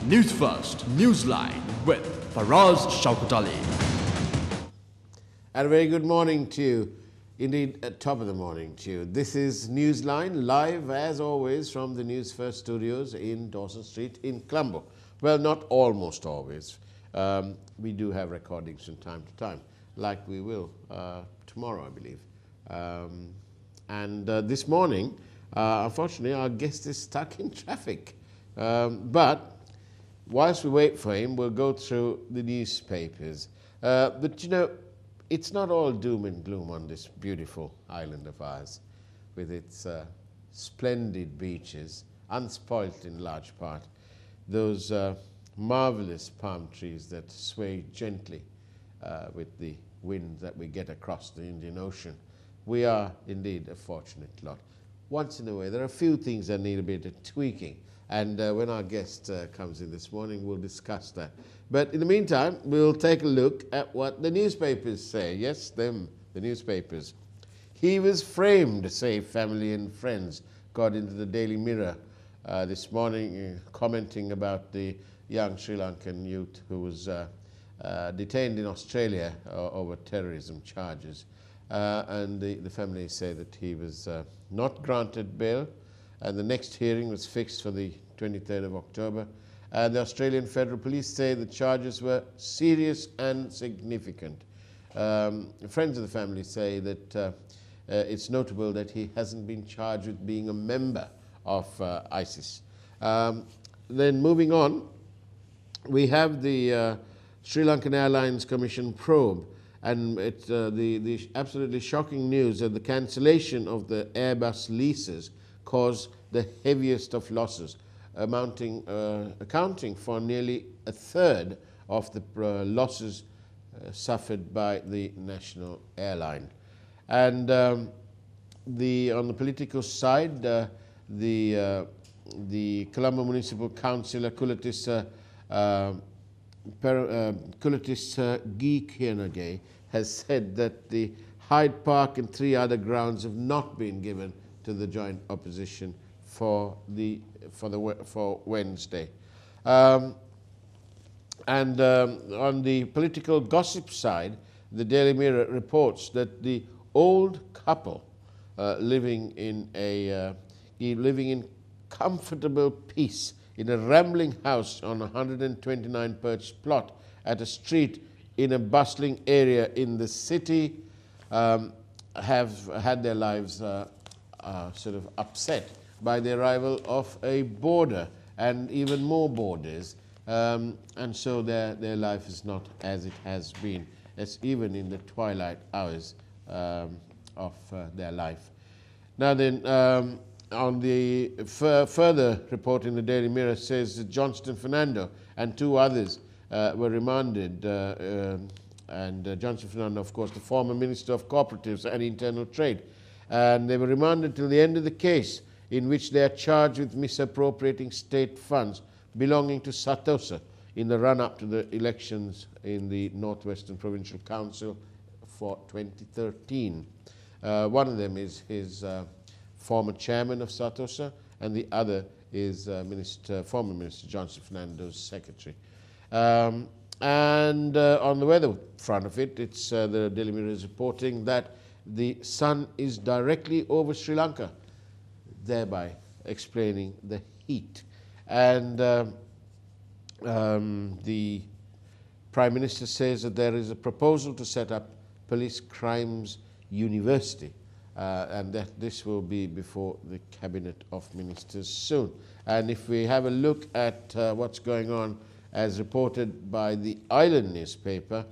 News First, Newsline with Faraz Shauketaly. And a very good morning to you, indeed at top of the morning to you. This is Newsline, live as always from the Newsfirst studios in Dawson Street in Colombo. Well, not almost always. We do have recordings from time to time, like we will tomorrow, I believe. This morning, unfortunately, our guest is stuck in traffic. But whilst we wait for him, we'll go through the newspapers. But you know, it's not all doom and gloom on this beautiful island of ours, with its splendid beaches, unspoilt in large part, those marvelous palm trees that sway gently with the wind that we get across the Indian Ocean. We are indeed a fortunate lot. Once in a way, there are a few things that need a bit of tweaking. And when our guest comes in this morning, we'll discuss that. But in the meantime, we'll take a look at what the newspapers say. Yes, them, the newspapers. He was framed, say family and friends, got into the Daily Mirror this morning, commenting about the young Sri Lankan youth who was detained in Australia over terrorism charges. And the family say that he was not granted bail, and the next hearing was fixed for the 23rd of October. And the Australian Federal Police say the charges were serious and significant. Friends of the family say that it's notable that he hasn't been charged with being a member of ISIS. Then moving on, we have the Sri Lankan Airlines Commission probe, and it's the absolutely shocking news that the cancellation of the Airbus leases caused the heaviest of losses, accounting for nearly a third of the losses suffered by the national airline. And on the political side, the Colombo Municipal Councillor Wickremanayake has said that the Hyde Park and 3 other grounds have not been given to the joint opposition for Wednesday. On the political gossip side, the Daily Mirror reports that the old couple living in comfortable peace in a rambling house on a 129 perch plot at a street in a bustling area in the city have had their lives sort of upset by the arrival of a border and even more borders, and so their life is not as it has been, as even in the twilight hours of their life. Now then, on the further report in the Daily Mirror says that Johnston Fernando and 2 others were remanded, and Johnston Fernando, of course, the former Minister of Cooperatives and Internal Trade, and they were remanded till the end of the case, in which they are charged with misappropriating state funds belonging to Satosa in the run-up to the elections in the Northwestern Provincial Council for 2013. One of them is his former chairman of Satosa, and the other is former Minister Johnston Fernando's secretary. And on the weather front of it, it's the Daily Mirror is reporting that the sun is directly over Sri Lanka, thereby explaining the heat. And the Prime Minister says that there is a proposal to set up Police Crimes University, and that this will be before the Cabinet of Ministers soon. And if we have a look at what's going on as reported by the Island newspaper,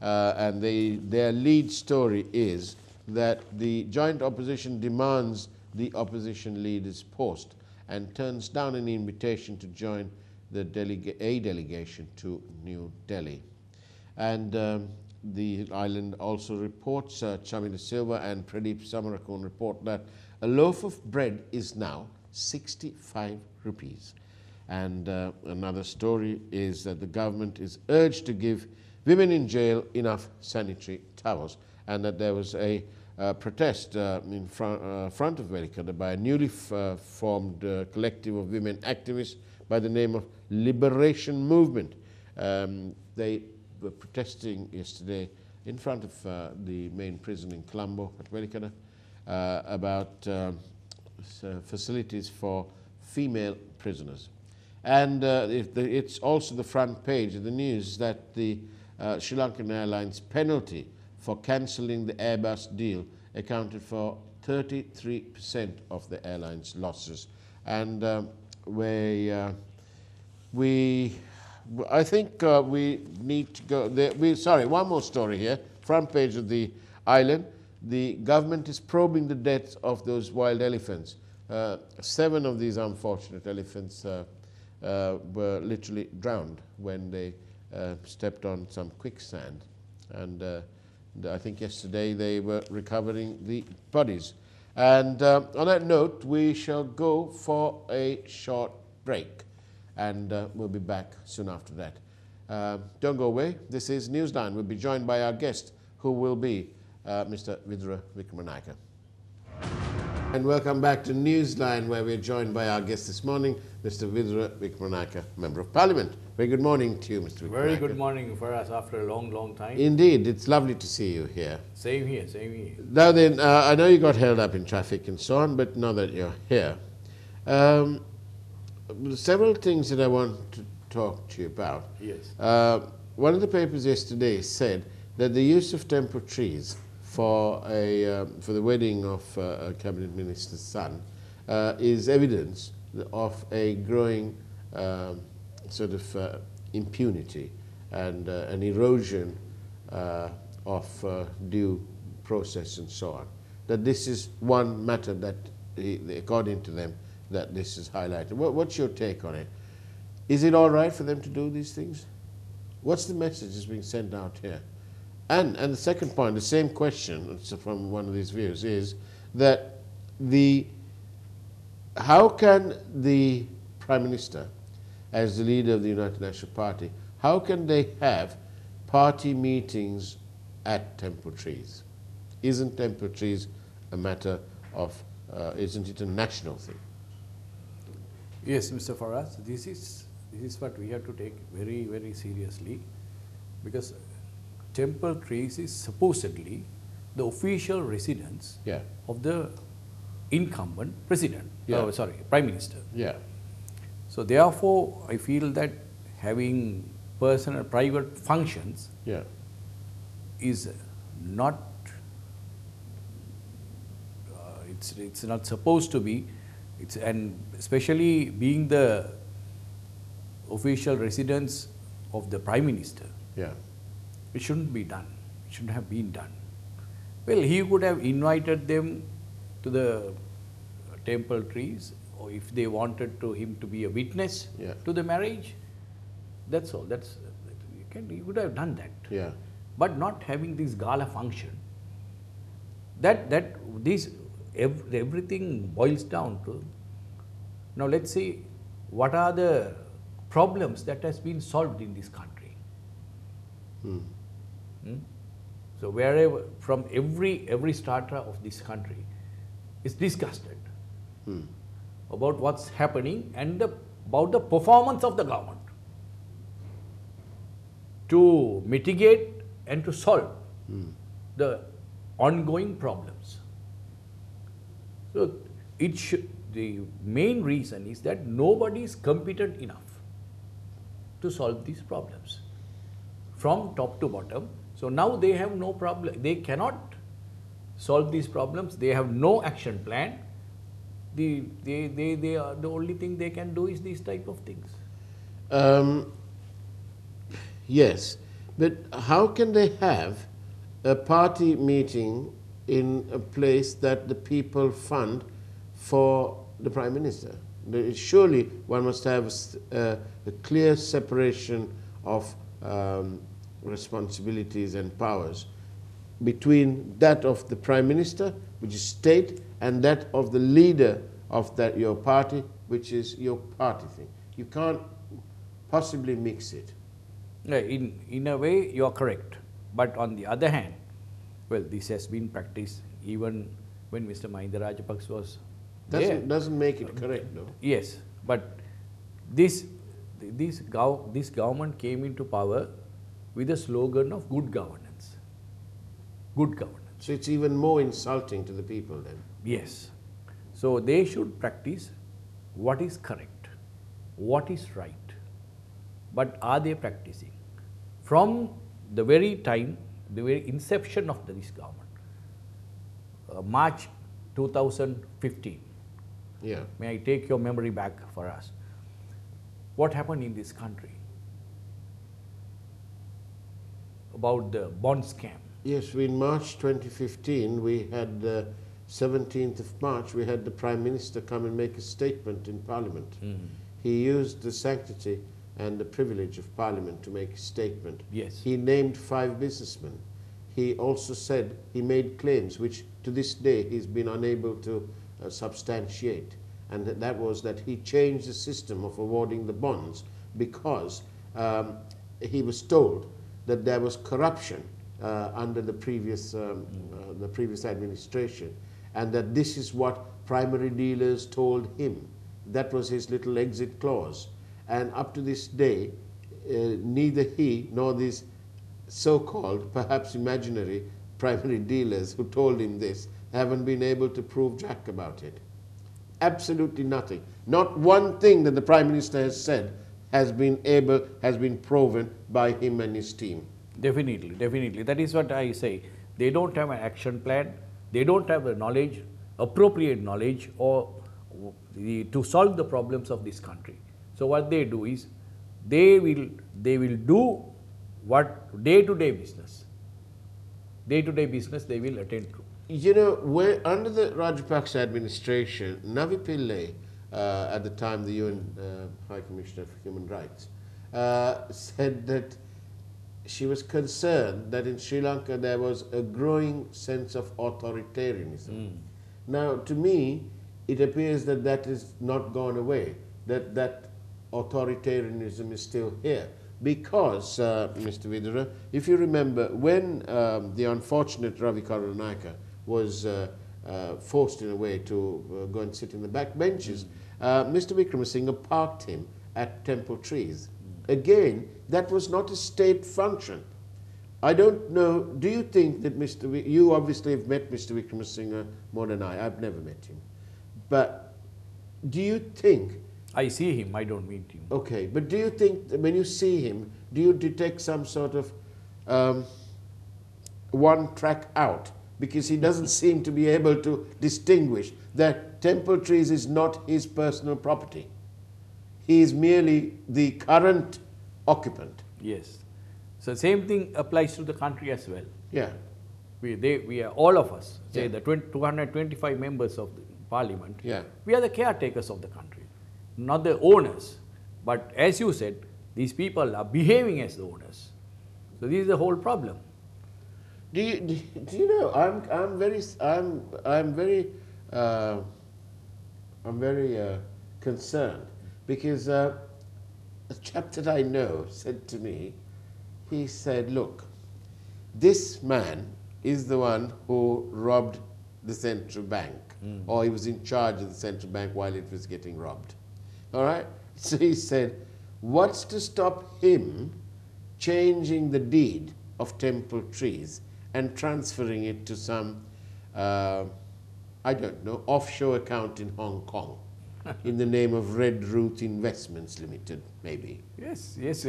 and their lead story is that the joint opposition demands the opposition leader's post and turns down an invitation to join a delegation to New Delhi. And the Island also reports, Chamila Silva and Pradeep Samarakon report that a loaf of bread is now 65 rupees. And another story is that the government is urged to give women in jail enough sanitary towels, and that there was a protest in front of Wickremanayake by a newly formed collective of women activists by the name of Liberation Movement. They were protesting yesterday in front of the main prison in Colombo at Wickremanayake about facilities for female prisoners. And it's also the front page of the news that the Sri Lankan Airlines penalty for cancelling the Airbus deal accounted for 33% of the airline's losses. And I think we need to go. Sorry, one more story here. Front page of the Island. The government is probing the deaths of those wild elephants. 7 of these unfortunate elephants were literally drowned when they stepped on some quicksand. And I think yesterday they were recovering the bodies. And on that note, we shall go for a short break. And we'll be back soon after that. Don't go away. This is Newsline. We'll be joined by our guest, who will be Mr. Vidura Wickremanayake. And welcome back to Newsline, where we're joined by our guest this morning, Mr. Vidura Wickremanayake, Member of Parliament. Very good morning to you, Mr. Wickremanayake. Very good morning for us after a long, long time. Indeed, it's lovely to see you here. Same here, same here. Now then, I know you got held up in traffic and so on, but now that you're here, several things that I want to talk to you about. Yes. One of the papers yesterday said that the use of temple trees for the wedding of a cabinet minister's son is evidence of a growing sort of impunity and an erosion of due process and so on. That this is one matter that, according to them, that this is highlighted. What's your take on it? Is it all right for them to do these things? What's the message that's being sent out here? And the second point, the same question from one of these views, is that how can the Prime Minister, as the leader of the United National Party, how can they have party meetings at temple trees? Isn't temple trees a matter of, isn't it a national thing? Yes, Mr. Faraz, this is what we have to take very, very seriously, because temple trees is supposedly the official residence of the incumbent president, Prime Minister. Yeah. So therefore, I feel that having personal, private functions is not, it's not supposed to be. And especially being the official residence of the Prime Minister, it shouldn't be done. It shouldn't have been done. Well, he could have invited them to the temple trees, or if they wanted him to be a witness to the marriage, that's all. He could have done that. But not having this gala function, everything boils down to, now let's see what are the problems that has been solved in this country. So wherever, from every strata of this country is disgusted about what's happening and about the performance of the government to mitigate and to solve the ongoing problems. So the main reason is that nobody is competent enough to solve these problems from top to bottom. So now they have no problem. They cannot solve these problems. They have no action plan. The only thing they can do is these type of things. Yes, but how can they have a party meeting in a place that the people fund for the Prime Minister? Surely one must have a clear separation of responsibilities and powers between that of the Prime Minister, which is state, and that of the leader of your party, which is your party thing. You can't possibly mix it. In a way, you are correct. But on the other hand, well, this has been practiced even when Mr. Mahinda Rajapaksa was Doesn't make it correct, no? Yes, but this government came into power with a slogan of good governance. Good governance. So it's even more insulting to the people then. Yes. So they should practice what is correct, what is right. But are they practicing? From the very time, the very inception of this government, March 2015. Yeah. May I take your memory back for us? What happened in this country about the bond scam? Yes, in March 2015, we had 17th of March, we had the Prime Minister come and make a statement in Parliament. He used the sanctity and the privilege of Parliament to make a statement. Yes. He named 5 businessmen. He also said he made claims which to this day he's been unable to substantiate. And that was that he changed the system of awarding the bonds because he was told that there was corruption under the previous administration, and that this is what primary dealers told him. That was his little exit clause. And up to this day, neither he nor these so-called, perhaps imaginary, primary dealers who told him this haven't been able to prove jack about it. Absolutely nothing. Not one thing that the Prime Minister has said has been proven by him and his team. Definitely, definitely. That is what I say. They don't have an action plan. They don't have the knowledge, appropriate knowledge, or to solve the problems of this country. So what they do is, they will do what day-to-day business they will attend to. You know, under the Rajapaksa administration, Navi Pillai, at the time the UN High Commissioner for Human Rights, said that she was concerned that in Sri Lanka there was a growing sense of authoritarianism. Now, to me, it appears that that is not gone away, that authoritarianism is still here. Because, Mr. Vidura, if you remember, when the unfortunate Ravi Karunanayake was forced in a way to go and sit in the back benches, Mr. Wickremanayake parked him at Temple Trees. Again, that was not a state function. I don't know, do you think that you obviously have met Mr. Wickremanayake more than I've never met him. But do you think... I see him, I don't meet him. Okay, but do you think that when you see him, do you detect some sort of one track out? Because he doesn't seem to be able to distinguish that Temple Trees is not his personal property. He is merely the current occupant. Yes. So same thing applies to the country as well. Yeah. We are, all of us, say Yeah. the 225 members of the parliament, Yeah. we are the caretakers of the country, not the owners. But as you said, these people are behaving as the owners. So this is the whole problem. Do you know? I'm very concerned because a chap that I know said to me, he said, "Look, this man is the one who robbed the central bank, or he was in charge of the central bank while it was getting robbed." All right. So he said, "What's to stop him changing the deed of Temple Trees and transferring it to some, I don't know, offshore account in Hong Kong in the name of Red Root Investments Limited, maybe?" Yes, yes,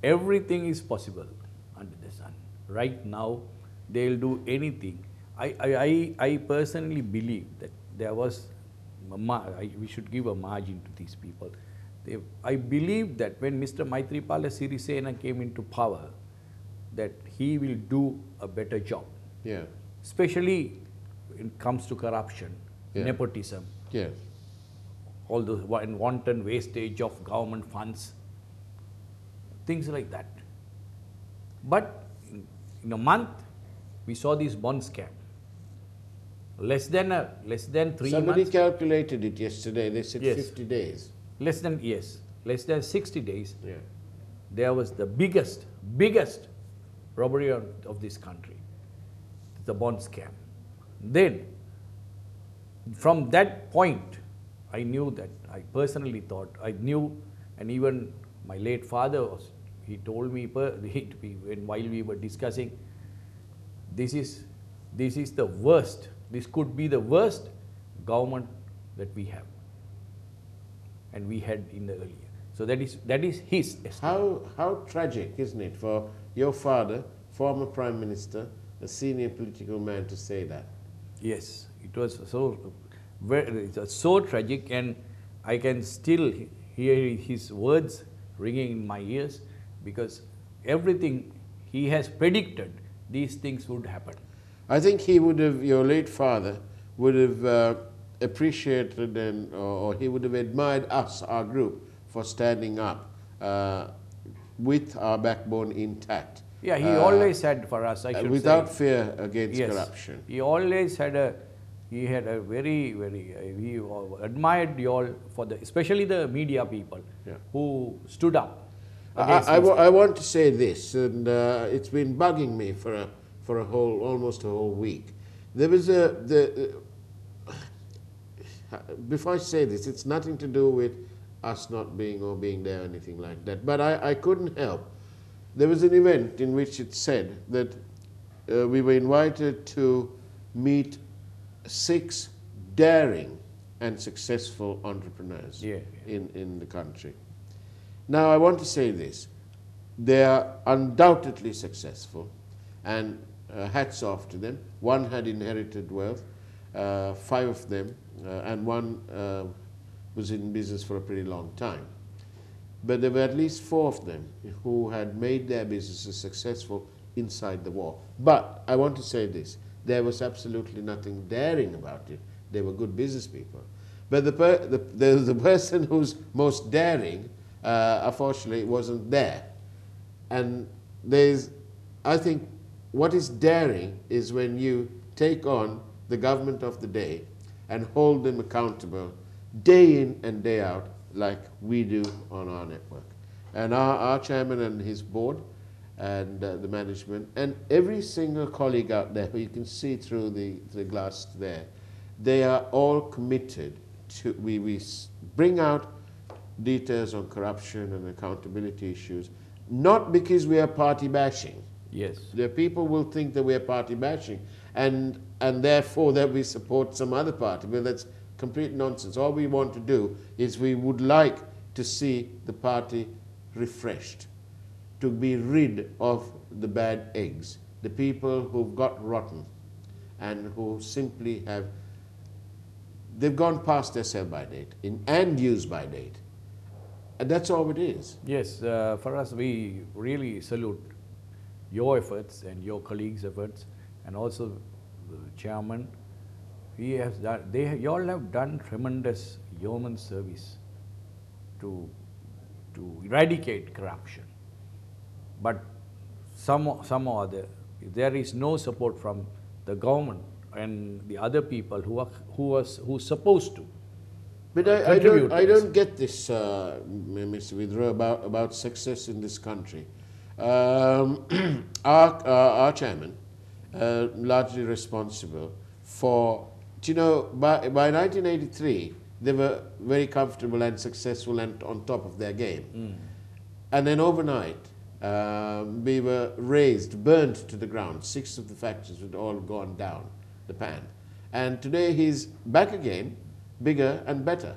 everything is possible under the sun. Right now, they'll do anything. I personally believe that there was, we should give a margin to these people. I believe that when Mr. Maithripala Sirisena came into power, that he will do a better job. Yeah. Especially when it comes to corruption, Yeah. nepotism, Yeah. all those wanton wastage of government funds, things like that. But in a month, we saw this bond scam. Less than 3 Somebody months. calculated it yesterday. They said Yes. 50 days. Less than 60 days. Yeah. There was the biggest robbery of this country, the bond scam. Then, from that point, I knew that, I personally thought, I knew And even my late father, he told me, while we were discussing, this is the worst, this could be the worst government that we have and we had in the earlier. So that is his estimate. How tragic, isn't it, for your father, former Prime Minister, a senior political man, to say that? Yes, it was so tragic, and I can still hear his words ringing in my ears, because everything he has predicted, these things would happen. I think he would have, your late father, would have appreciated or he would have admired us, our group, for standing up with our backbone intact. Yeah, he always had for us, I should without say, fear against yes, corruption. He always had a very, he admired you all for especially the media people who stood up. I want to say this, and it's been bugging me for almost a whole week. There was before I say this, it's nothing to do with us not being or being there or anything like that, but I couldn't help. There was an event in which it said that we were invited to meet 6 daring and successful entrepreneurs in the country. Now, I want to say this. They are undoubtedly successful, and hats off to them. One had inherited wealth, 5 of them, and one was in business for a pretty long time. But there were at least 4 of them who had made their businesses successful inside the war. But I want to say this. There was absolutely nothing daring about it. They were good business people. But the person who's most daring, unfortunately, wasn't there. And I think what is daring is when you take on the government of the day and hold them accountable day in and day out, like we do on our network. And our chairman and his board and the management and every single colleague out there who you can see through the glass there, they are all committed to, we bring out details on corruption and accountability issues, not because we are party bashing. Yes. The people will think that we are party bashing and therefore that we support some other party. Well, that's complete nonsense. All we want to do is we would like to see the party refreshed, to be rid of the bad eggs, the people who've got rotten and who simply they've gone past their sell-by date and use-by date. And that's all it is. Yes, for us, we really salute your efforts and your colleagues' efforts, and also the chairman. He has done, you all have done tremendous yeoman service to eradicate corruption. But some or other, there is no support from the government and the other people who supposed to. But I don't get this, Mr. Vidura, about success in this country. Our chairman, largely responsible for, you know, by 1983, they were very comfortable and successful and on top of their game. And then overnight, we were burned to the ground. 6 of the factories had all gone down the pan. And today he's back again, bigger and better.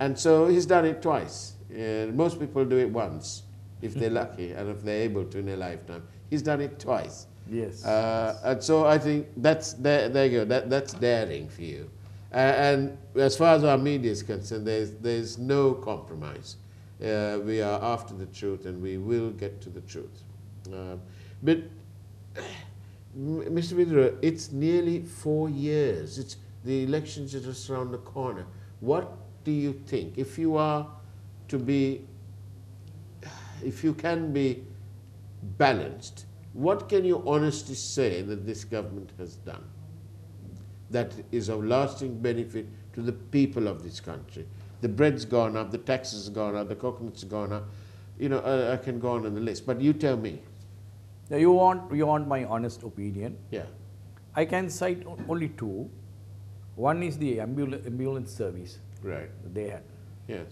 And so he's done it twice. Most people do it once, if they're lucky and if they're able to in their lifetime. He's done it twice. Yes. And so I think there you go, that's daring for you. And as far as our media is concerned, there's no compromise. We are after the truth and we will get to the truth. But Mr. Vidura, it's nearly 4 years. The elections are just around the corner. What do you think? If you can be balanced, what can you honestly say that this government has done that is of lasting benefit to the people of this country? The bread's gone up, the taxes have gone up, the coconuts have gone up. You know, I can go on the list, but you tell me. Now you want my honest opinion? Yeah. I can cite only 2. One is the ambulance service. Right. They had. Yes.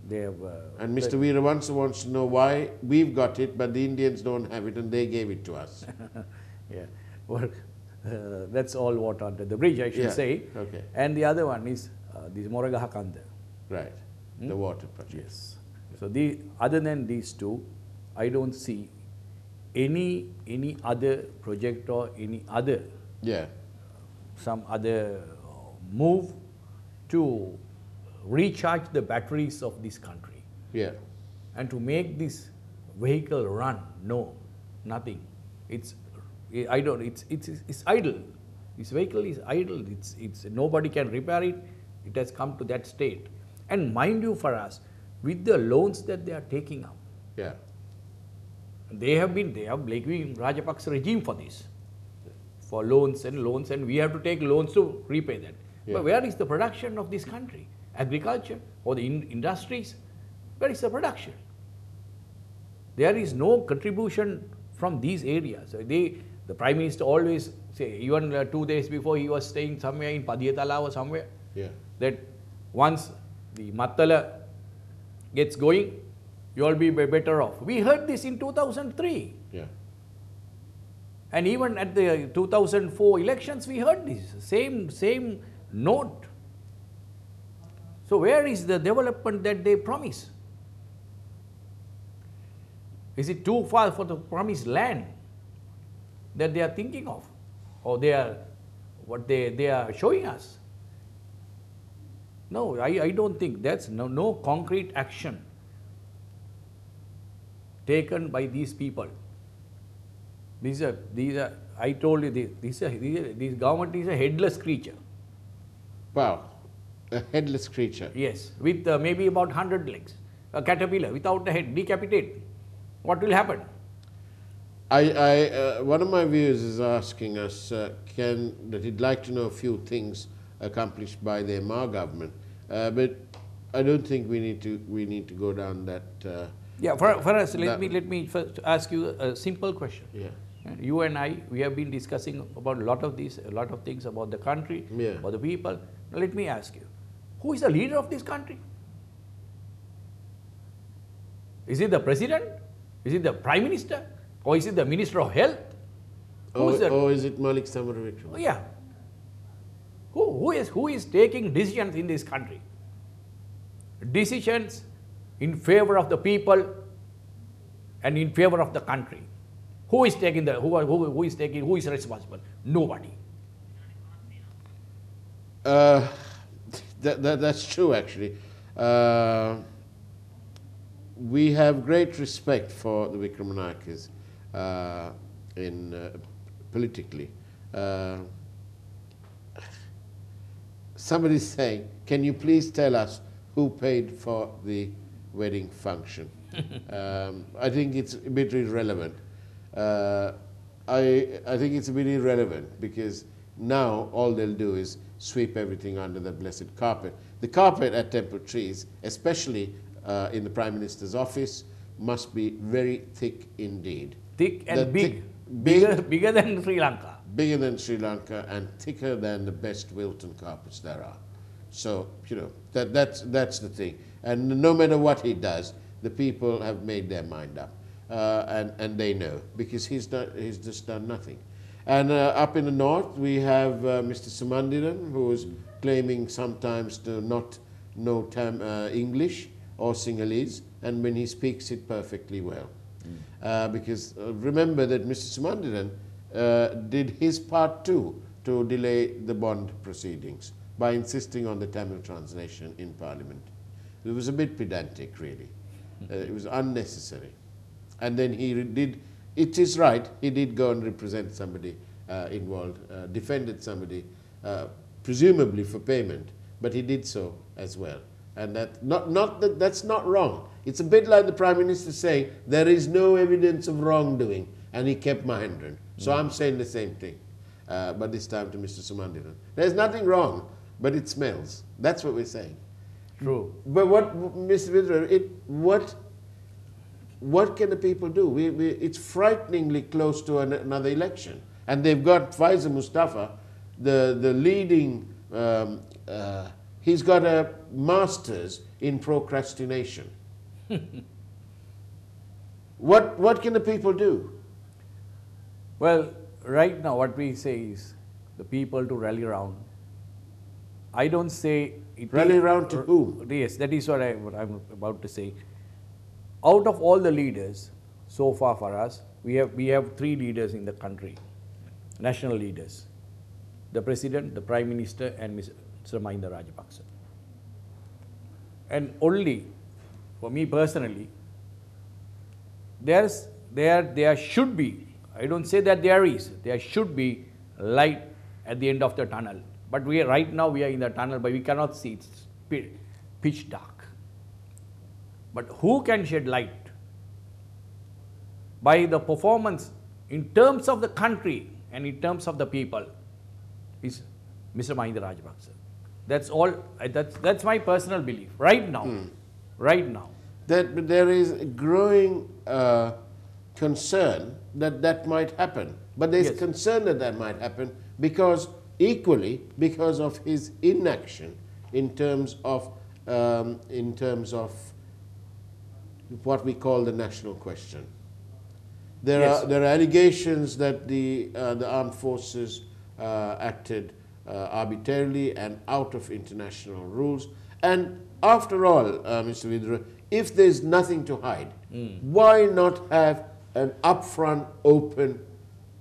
They have. And Mr. Veera wants to know why we've got it, but the Indians don't have it, and they gave it to us. Yeah, well, that's all water under the bridge, I should say. Okay. And the other one is this Moragahakanda. Right, the water project. Yes. So other than these two, I don't see any other project or any other some other move to recharge the batteries of this country. Yeah. And to make this vehicle run. No, nothing. It's idle. This vehicle is idle. It's nobody can repair it. It has come to that state. And mind you, for us, with the loans that they are taking up, they have blaming Rajapaksa regime for this, for loans, and we have to take loans to repay that. But where is the production of this country? Agriculture or the industries? Where is the production? There is no contribution from these areas. The Prime Minister always say, even 2 days before he was staying somewhere in Padiyatala or somewhere, that once the Mattala gets going, you all be better off. We heard this in 2003. And even at the 2004 elections, we heard this same note. So where is the development that they promise? Is it too far for the promised land that they are thinking of, or what they are showing us? No, I don't think that's no concrete action taken by these people. These are I told you this government is a headless creature. Wow, a headless creature. Yes, with maybe about 100 legs, a caterpillar without a head, decapitated. What will happen? One of my viewers is asking us that he'd like to know a few things accomplished by the MR government, but I don't think we need to go down that. For us, let me first ask you a simple question. You and I, we have been discussing about a lot of things about the country, about the people. Now let me ask you, who is the leader of this country? Is it the president? Is it the Prime Minister? Or is it the Minister of Health? Or is it Malik Samaravich? Oh, yeah. Who is taking decisions in this country? Decisions in favor of the people and in favor of the country. Who is taking who is responsible? Nobody. That's true, actually. We have great respect for the Wickremanayakes politically. Somebody's saying, can you please tell us who paid for the wedding function? I think it's a bit irrelevant. I think it's a bit irrelevant because now all they'll do is sweep everything under the blessed carpet. The carpet at Temple Trees, especially in the Prime Minister's office, must be very thick indeed. Thick and big. Bigger than Sri Lanka. Bigger than Sri Lanka and thicker than the best Wilton carpets there are. So, that's the thing. And no matter what he does, the people have made their mind up. And they know, because he's just done nothing. And up in the north, we have Mr. Sumandiran, who is claiming sometimes to not know English or Sinhalese, and when he speaks it perfectly well. Because remember that Mr. Sumandiran did his part too to delay the bond proceedings by insisting on the Tamil translation in Parliament. It was a bit pedantic, really. It was unnecessary. And then he did, it is right, he did go and represent somebody involved, defended somebody, presumably for payment, but he did so as well. And that's not wrong. It's a bit like the Prime Minister saying, there is no evidence of wrongdoing, and he kept Mahendran. So I'm saying the same thing, but this time to Mr. Sumandiran. There's nothing wrong, but it smells. That's what we're saying. True. But what, Mr. Vidura, what can the people do? It's frighteningly close to another election. And they've got Faisal Mustafa, the leading he's got a master's in procrastination. What can the people do? Well, right now what we say is the people to rally around. I don't say it Rally around to who? Yes, that is what I'm about to say. Out of all the leaders so far for us, we have 3 leaders in the country, national leaders: the president, the prime minister, and Mr. Mahinda Rajapaksa. And only for me personally, there should be, I don't say that there should be light at the end of the tunnel. But right now we are in the tunnel, but we cannot see, it's pitch dark. But who can shed light? By the performance in terms of the country and in terms of the people is Mr. Mahinda Rajapaksa. That's all, that's my personal belief, right now. Right now. That there is a growing concern that might happen. But there's concern that might happen because because of his inaction in terms of what we call the national question. There are allegations that the armed forces acted arbitrarily and out of international rules. And after all, Mr. Vidura, if there's nothing to hide, why not have an upfront, open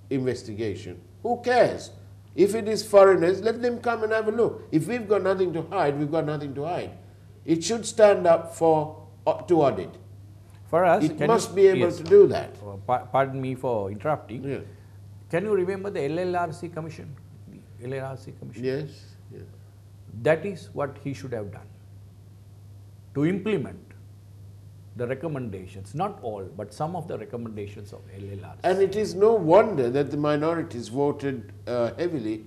investigation? Who cares? If it is foreigners, let them come and have a look. If we've got nothing to hide, we've got nothing to hide. It should stand up to audit. For us, it must be able to do that. Pardon me for interrupting. Yeah. Can you remember the LLRC Commission? The LLRC Commission? Yes. Yeah. That is what he should have done. To implement the recommendations, not all, but some of the recommendations of LLRC. And it is no wonder that the minorities voted heavily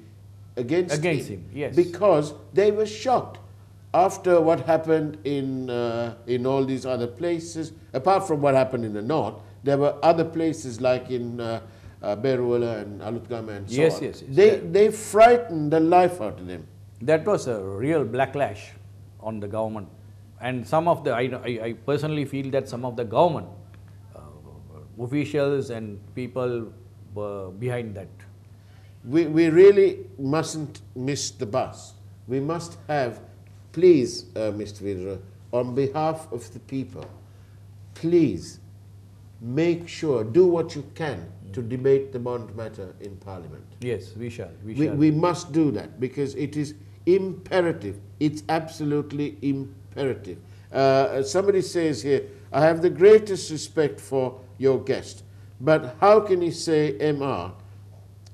against him. Yes. Because they were shocked after what happened in all these other places. Apart from what happened in the north, there were other places like in Berwala and Alutgama and so on. Yes. They frightened the life out of them. That was a real backlash on the government. And some of the, I personally feel that some of the government officials and people were behind that. We really mustn't miss the bus. We must have, please, Mr. Vidura, on behalf of the people, please make sure, do what you can to debate the bond matter in Parliament. Yes, we shall. We must do that because it is imperative. It's absolutely imperative. Somebody says here, I have the greatest respect for your guest, but how can you say MR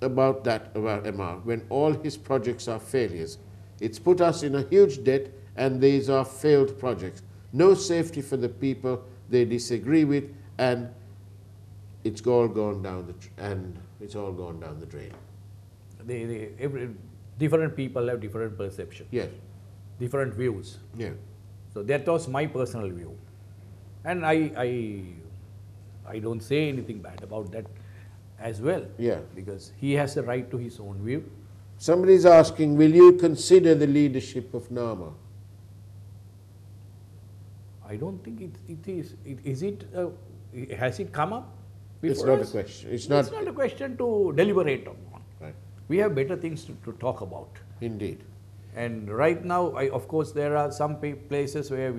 about MR when all his projects are failures? It's put us in a huge debt and these are failed projects. No safety for the people they disagree with, and it's all gone down the drain. Different people have different perceptions. Yes. Different views. Yeah. So that was my personal view. And I don't say anything bad about that as well. Yeah. Because he has the right to his own view. Somebody's asking, will you consider the leadership of NAMA? I don't think it is. Has it come up before It's not us? a question. It's not a question to deliberate on. Right. We have better things to talk about. Indeed. And right now, of course, there are some places where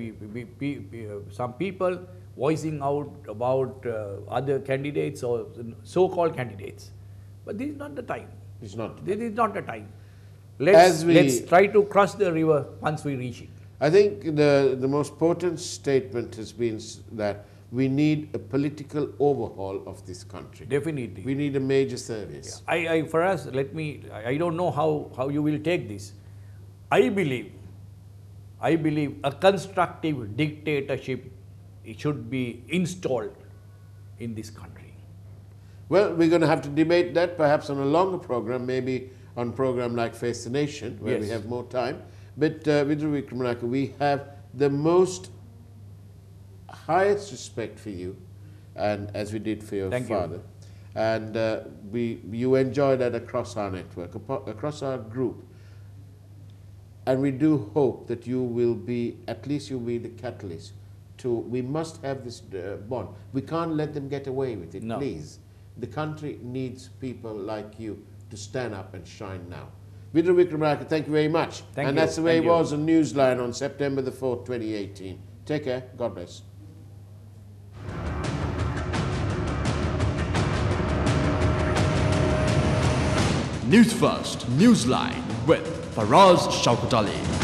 some people voicing out about other candidates or so-called candidates. But this is not the time. It's not. This is not the time. Let's try to cross the river once we reach it. I think the most potent statement has been that we need a political overhaul of this country. Definitely. We need a major service. Yeah. For us, I don't know how you will take this. I believe a constructive dictatorship should be installed in this country. Well, we're going to have to debate that perhaps on a longer program, maybe on a program like Face the Nation, where we have more time. But Vidura Wickremanayake, we have the highest respect for you, and as we did for your father. And you enjoy that across our network, across our group. And we do hope that you will be, at least you'll be the catalyst to, we must have this bond. We can't let them get away with it, No. please. The country needs people like you to stand up and shine now. Vidura Wickremanayake, thank you very much. Thank and you. that's the way Thank it you. was on Newsline on September the 4th, 2018. Take care. God bless. News First, Newsline with Faraz Shauketaly.